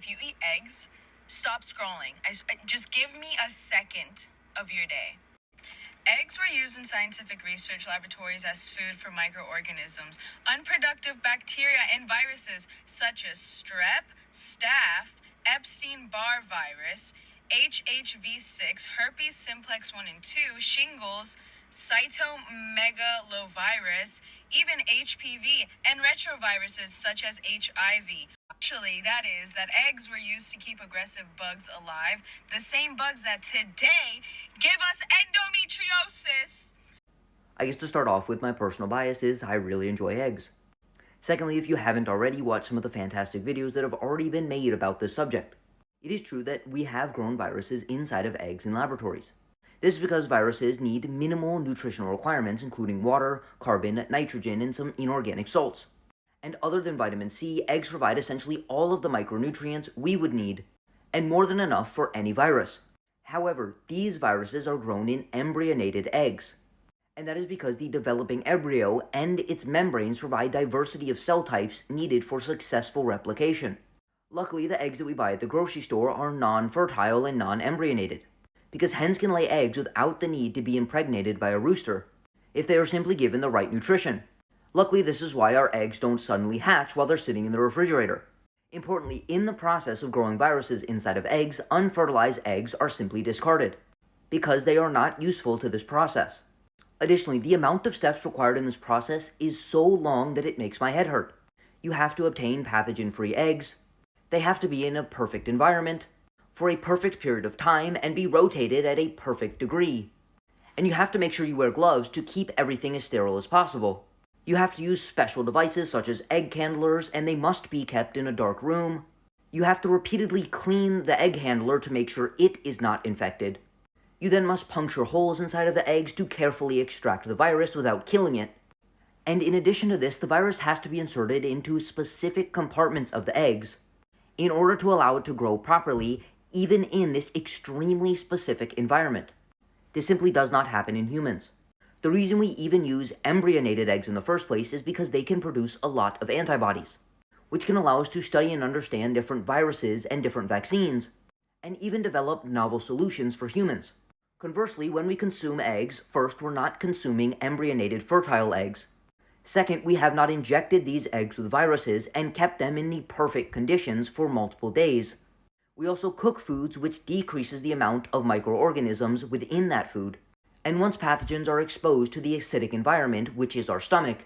if you eat eggs, stop scrolling. Just give me a second of your day. Eggs were used in scientific research laboratories as food for microorganisms. Unproductive bacteria and viruses such as strep, staph, Epstein-Barr virus, HHV6, herpes simplex 1 and 2, shingles, cytomegalovirus, even HPV, and retroviruses such as HIV. Actually, that is, that eggs were used to keep aggressive bugs alive, the same bugs that today give us endometriosis. I guess to start off with, my personal bias is I really enjoy eggs. Secondly, if you haven't already, watched some of the fantastic videos that have already been made about this subject. It is true that we have grown viruses inside of eggs in laboratories. This is because viruses need minimal nutritional requirements, including water, carbon, nitrogen, and some inorganic salts. And other than vitamin C, eggs provide essentially all of the micronutrients we would need, and more than enough for any virus. However, these viruses are grown in embryonated eggs, and that is because the developing embryo and its membranes provide diversity of cell types needed for successful replication. Luckily, the eggs that we buy at the grocery store are non-fertile and non-embryonated, because hens can lay eggs without the need to be impregnated by a rooster if they are simply given the right nutrition. Luckily, this is why our eggs don't suddenly hatch while they're sitting in the refrigerator. Importantly, in the process of growing viruses inside of eggs, unfertilized eggs are simply discarded, because they are not useful to this process. Additionally, the amount of steps required in this process is so long that it makes my head hurt. You have to obtain pathogen-free eggs, they have to be in a perfect environment, for a perfect period of time, and be rotated at a perfect degree. And you have to make sure you wear gloves to keep everything as sterile as possible. You have to use special devices such as egg handlers, and they must be kept in a dark room. You have to repeatedly clean the egg handler to make sure it is not infected. You then must puncture holes inside of the eggs to carefully extract the virus without killing it. And in addition to this, the virus has to be inserted into specific compartments of the eggs in order to allow it to grow properly, even in this extremely specific environment. This simply does not happen in humans. The reason we even use embryonated eggs in the first place is because they can produce a lot of antibodies, which can allow us to study and understand different viruses and different vaccines, and even develop novel solutions for humans. Conversely, when we consume eggs, first, we're not consuming embryonated fertile eggs. Second, we have not injected these eggs with viruses and kept them in the perfect conditions for multiple days. We also cook foods, which decreases the amount of microorganisms within that food. And once pathogens are exposed to the acidic environment, which is our stomach,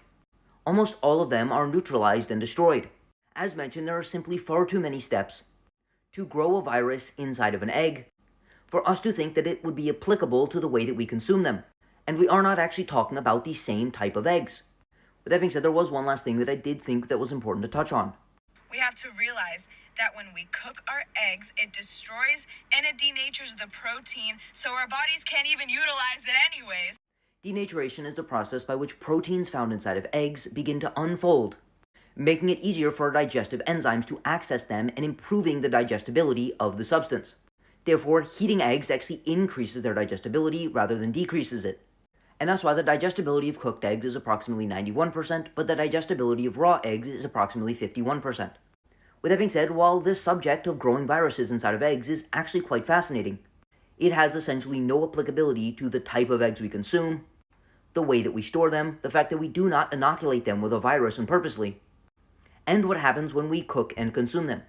almost all of them are neutralized and destroyed. As mentioned, there are simply far too many steps to grow a virus inside of an egg for us to think that it would be applicable to the way that we consume them. And we are not actually talking about the same type of eggs. With that being said, there was one last thing that I did think that was important to touch on. We have to realize that when we cook our eggs, it destroys and it denatures the protein, so our bodies can't even utilize it anyways. Denaturation is the process by which proteins found inside of eggs begin to unfold, making it easier for our digestive enzymes to access them and improving the digestibility of the substance. Therefore, heating eggs actually increases their digestibility rather than decreases it. And that's why the digestibility of cooked eggs is approximately 91%, but the digestibility of raw eggs is approximately 51%. With that being said, while this subject of growing viruses inside of eggs is actually quite fascinating, it has essentially no applicability to the type of eggs we consume, the way that we store them, the fact that we do not inoculate them with a virus and purposely, and what happens when we cook and consume them.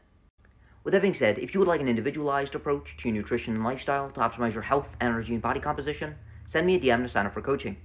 With that being said, if you would like an individualized approach to your nutrition and lifestyle to optimize your health, energy, and body composition, send me a DM to sign up for coaching.